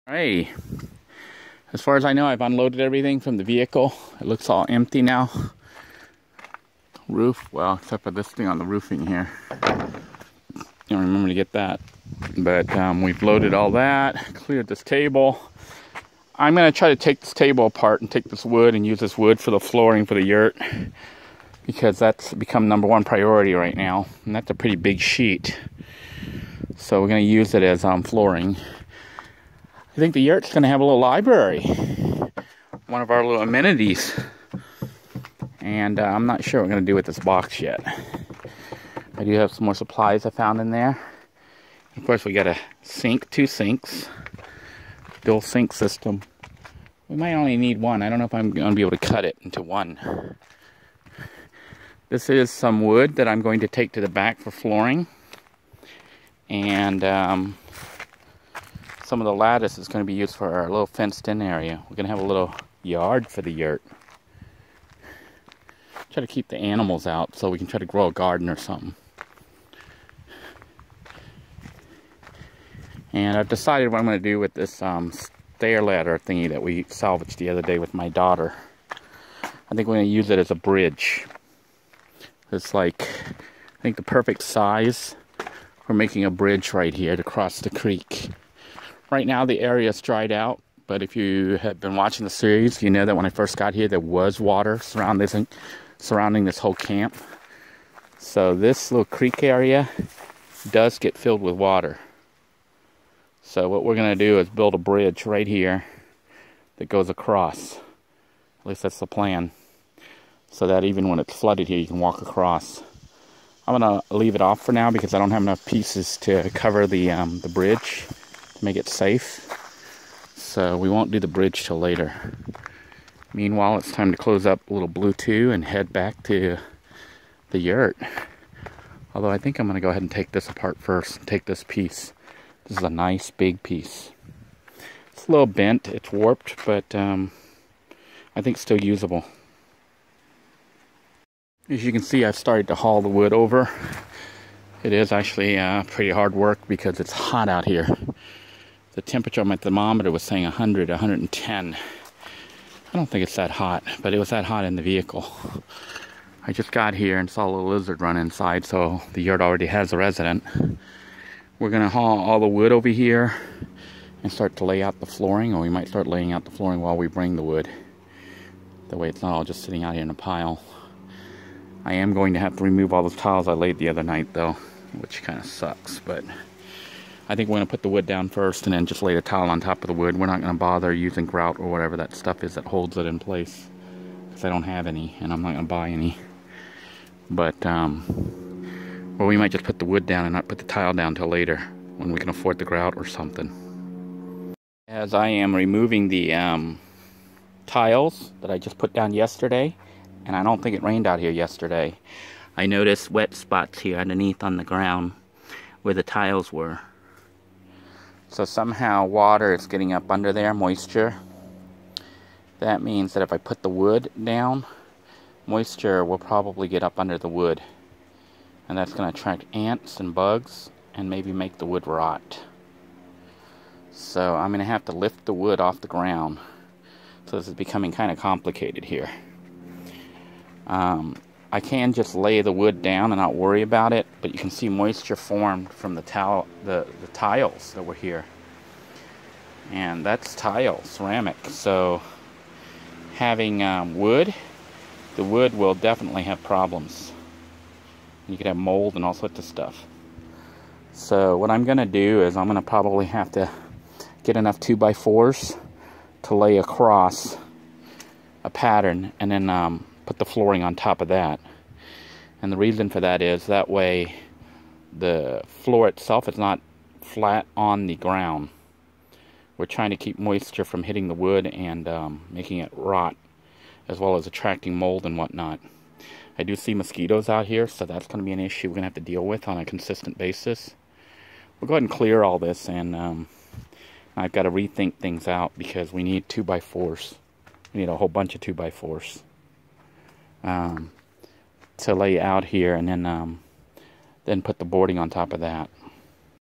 Hey, as far as I know, I've unloaded everything from the vehicle. It looks all empty now. Roof, well, except for this thing on the roofing here. Don't remember to get that. But we've loaded all that, cleared this table. I'm going to try to take this table apart and take this wood and use this wood for the flooring for the yurt, because that's become #1 priority right now. And that's a pretty big sheet. So we're going to use it as flooring. I think the yurt's going to have a little library, one of our little amenities. And I'm not sure what we're going to do with this box yet. I do have some more supplies I found in there. Of course, we got a sink, 2 sinks, dual sink system. We might only need one. I don't know if I'm going to be able to cut it into one. This is some wood that I'm going to take to the back for flooring. And some of the lattice is going to be used for our little fenced-in area. We're going to have a little yard for the yurt. Try to keep the animals out so we can try to grow a garden or something. And I've decided what I'm going to do with this stair ladder thingy that we salvaged the other day with my daughter. I think we're going to use it as a bridge. It's like, I think the perfect size for making a bridge right here to cross the creek. Right now the area is dried out, but if you have been watching the series, you know that when I first got here there was water surrounding this whole camp. So this little creek area does get filled with water. So what we're going to do is build a bridge right here that goes across. At least that's the plan. So that even when it's flooded here, you can walk across. I'm going to leave it off for now because I don't have enough pieces to cover the bridge to make it safe. So we won't do the bridge till later. Meanwhile, it's time to close up a little Blue 2 and head back to the yurt. Although I think I'm going to go ahead and take this apart first and take this piece. This is a nice big piece. It's a little bent, it's warped, but I think still usable. As you can see, I've started to haul the wood over. It is actually pretty hard work because it's hot out here. The temperature on my thermometer was saying 100, 110. I don't think it's that hot, but it was that hot in the vehicle. I just got here and saw a little lizard run inside, so the yurt already has a resident. We're going to haul all the wood over here and start to lay out the flooring, or we might start laying out the flooring while we bring the wood. That way it's not all just sitting out here in a pile. I am going to have to remove all those tiles I laid the other night though, which kind of sucks, but I think we're going to put the wood down first and then just lay the tile on top of the wood. We're not going to bother using grout or whatever that stuff is that holds it in place, because I don't have any and I'm not going to buy any. But or we might just put the wood down and not put the tile down till later when we can afford the grout or something. As I am removing the tiles that I just put down yesterday, and I don't think it rained out here yesterday, I noticed wet spots here underneath on the ground where the tiles were. So somehow water is getting up under there, moisture. That means that if I put the wood down, moisture will probably get up under the wood. And that's going to attract ants and bugs and maybe make the wood rot. So I'm going to have to lift the wood off the ground. So this is becoming kind of complicated here. I can just lay the wood down and not worry about it, but you can see moisture formed from the tiles that were here. And that's tile, ceramic. So having wood, the wood will definitely have problems. You could have mold and all sorts of stuff. So what I'm going to do is I'm going to probably have to get enough 2x4s to lay across a pattern and then put the flooring on top of that. And the reason for that is that way the floor itself is not flat on the ground. We're trying to keep moisture from hitting the wood and making it rot, as well as attracting mold and whatnot. I do see mosquitoes out here, so that's going to be an issue we're going to have to deal with on a consistent basis. We'll go ahead and clear all this, and I've got to rethink things out because we need 2x4s. We need a whole bunch of 2x4s to lay out here, and then put the boarding on top of that.